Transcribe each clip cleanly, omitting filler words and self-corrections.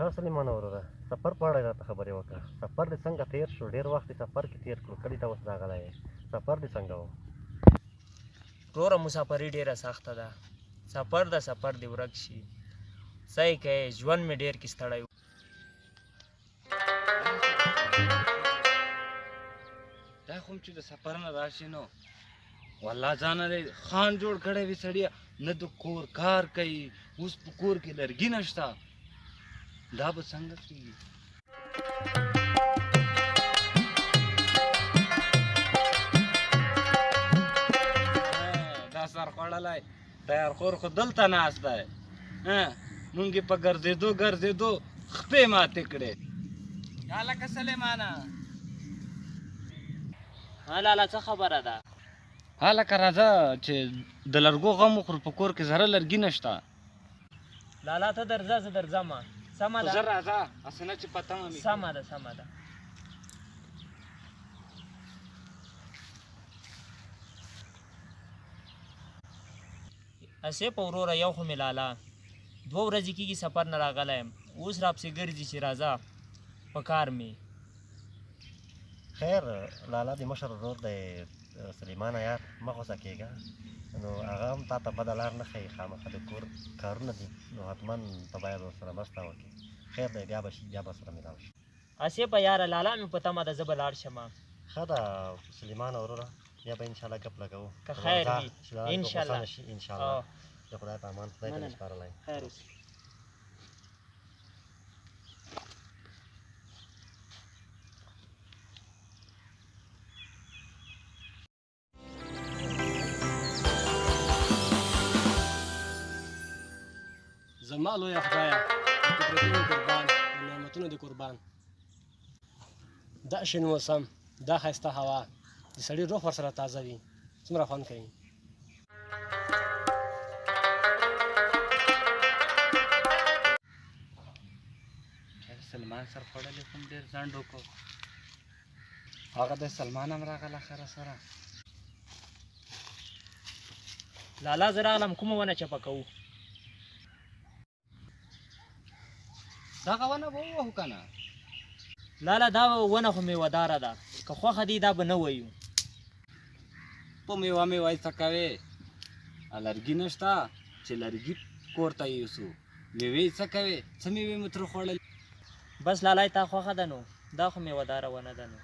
ښه سلیمان وروره سفر په اړه راته خبرې وکړه. سفر دې څنګه تېر شو؟ ډېر وخت دې سفر کې تېر کړو، کلي ته اوس راغلی یې. سفر دې څنګه و؟ وروره مسافري ډېره سخته ده. سفر د سفر دې ورک شي. صحیح کوې، ژوند مې ډېر کې ستړی و. دا خو چې د سفر نه راشي نو والله ځانه دې خان جوړ کړی وي سړیه، نه د کور کار کوي، اوس په کور کې لرګي نشته، دا به څنګه کېږي؟ دا سر خوړلی تیار خور خو دلته ناست دی، مونږ یې په ګرځېدو خپې ماتې کړې. هلکه سلیمانه، لالا څه خبره ده؟ هلکه راځه چې د لرګو غم وخورو، په کور کې زره لرګي نشته. لالا ته درځه، زه درځمه. سمه ده، زه راځه، هسې نه چې په تمه مې. سمه ده سمه ده. اسې په وروره یو خو مې لالا 2 ورځې کېږي سفر نه راغلی یم، اوس راپسې ګرځي چې راځه په کار مې. خیر لالا دې مشر ورور دی سلیمانه یار، مه غوسه کېږه. نو هغه هم تا ته بده لار نه ښایي، خامخا د کور کارونه دي، نو حتما ته باید ورسره مرسته وکړې. خیر دی، بیا به شي، بیا به سره ملاو شي. اسې په یاره لالا مې په تمه ده، زه به لاړ شمه. ښه ده سلیمانه وروره، بیا به انشاءالله ګپ لګوو که خیر وي انشاءالله. انشاءالله د خدای په امان، خدای ته مې سپارلی. خیر اوسې. زما لویه خدایه، د قدرتونو قربان، د نعمتونو د قربان، دا شین موسم، دا ښایسته هوا د سړي روح ورسره تازه وي، څومره خوند کوي. سلمان سر خوړلی کوم ډېر ځنډ وکړو، هغه د سلمان هم راغله خره سره. لالا زه راغلم، کومه ونه چپه کوو؟ دغه ونه به ووهو که نه؟ لالا دا ونه خو میوهداره ده، که خوښه دي دا به نه ویو. په میوه میوه یې څه کوې؟ لرګي نشته چې لرګي کور ته یوسو، میوې یې څه کوې؟ څه میوې مو ترې خوړلې؟ بس لالا تا خوښه ده نو، دا خو میوهداره ونه ده نو.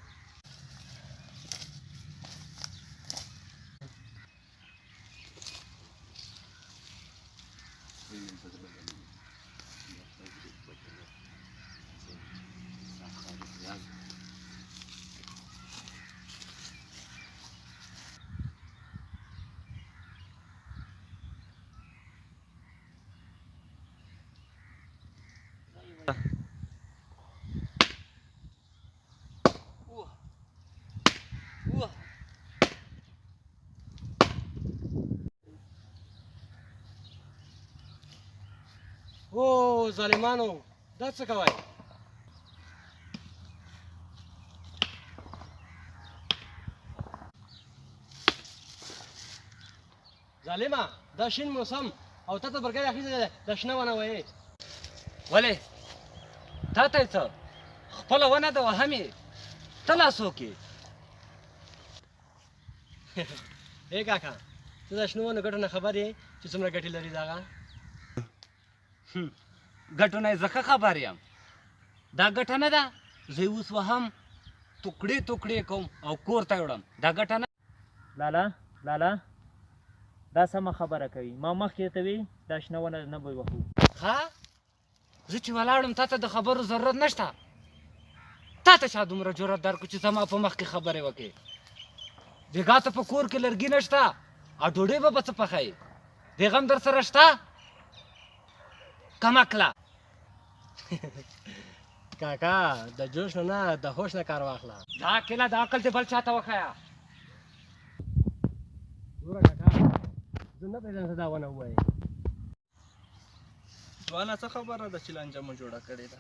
او ظالمانو، دا څه کوئ؟ ظالمه، دا شین موسم او تا ته برګر اخیستی دا شنه ونه ویې. ولې تا ته یې څه؟ خپله ونه ده وهمې، ته لاس وکړې. ای کاکا، ته د شنو ونو ګټو نه خبر یې چې څومره ګټې لري د هغه؟ ګټو نه یې زه ښه خبر یم، دا ګټه نه ده. زه یې اوس وهم، توکړې توکړې کوم او کور ته وړم، دا ګټه نه. لالا دا سمه خبره کوي، ما مخکې ته وی دا شنه ونه نه به وهو. ها زه چې ولاړم تا ته د خبرو ضرورت نشته. تا ته چا دومره جرأت درکړو چې زما په مخ کې خبرې وکړې؟ بېګا ته په کور کې لرګي نشته او ډوډۍ به څه پخوې؟ دې غم در سره شته؟ کم عقله. کاکا د جوش نه د هوش نه کار واخله. دا عقله د عقل دې بل چاته وښیه. ګوره کاکا، زه نه پوهېږم څه دا ونه ووایې. ځوانه څه خبره ده چې لانجه مو جوړه کړې ده؟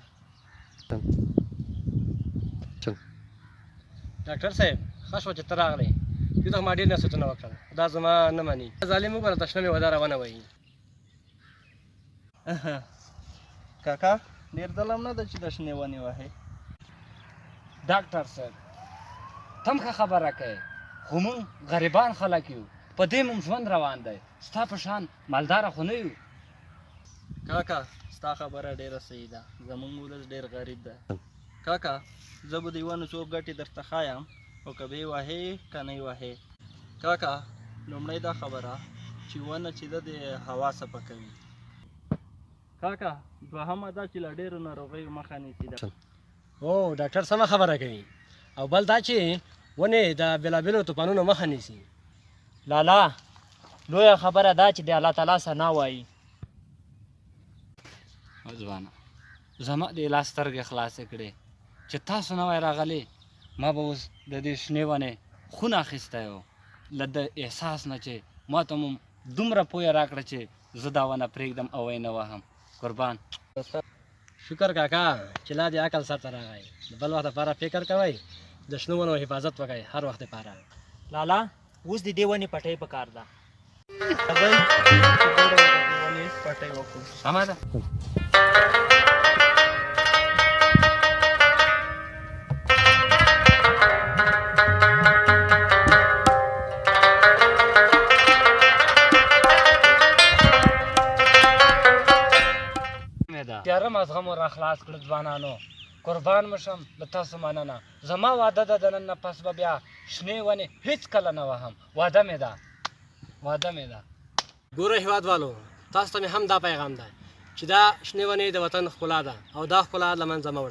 ډاکټر صاحب، ښه شوه چې ته راغلی، دې ته ما ډېر نصیحتونه وکړل، دا زما نه مني. ظالم وګوره، تشنه مې وداره ونه وایي. کاکا ډېر ظلم نه ده چې د شنې ونې وهې. ډاکټر صاحب تم ښه خبره کوي خو موږ غریبان خلک یو په دې موږ ژوند روان دی ستا په شان مالداره خو نه یو. کاکا ستا خبره ډېره صحیح ده. زموږ ولس ډېر غریب ده. کاکا زه به د ونو څو ګټې درته ښایم خو که به یې وهې که نه یې وهې. کاکا لومړی دا خبره چې ونه چې ده د هوا صفا کوي. کاکا دوهمه دا چې له ډېرو ناروغیو مخه نیسي ده. او ډاکټر سمه خبره کوي. او بل دا چې ونې د بېلابېلو طوفانونو مخه نیسي. لالا لویه خبره دا چې د الله تعالی ثنا وایي. ځوانه زما د لاس سترګې خلاصې کړې چې تاسو نه وای راغلی ما به اوس د دې شنې ونې خون اخیستی و له د احساس نه چې ما ته مو دومره پویه راکړه چې زه دا ونه پرېږدم او یې نه وهم. قربان شکر کاکا چې لا دې عقل سرته راغی. د بل وخت لپاره فکر کوئ د شنو ونو حفاظت وکړئ هر وخت لپاره. لالا اوس د دې ونې پټۍ پکار ده. راځئ چې ګوره د دې ونې پټۍ وکړو. سمه ده. تیاره مازغه مو را خلاص کړه ځوانانو. قربان مشم له تاسو مننه. زما واده ده د نن نه پس به بیا شنې ونې هېڅ کله نه وهم. واده مې ده واده مې ده. ګوره هېوادوالو تاسو ته مې هم دا پیغام ده چې دا شنې ونې د وطن ښکلا ده او دا ښکلا له منځه مه وړئ.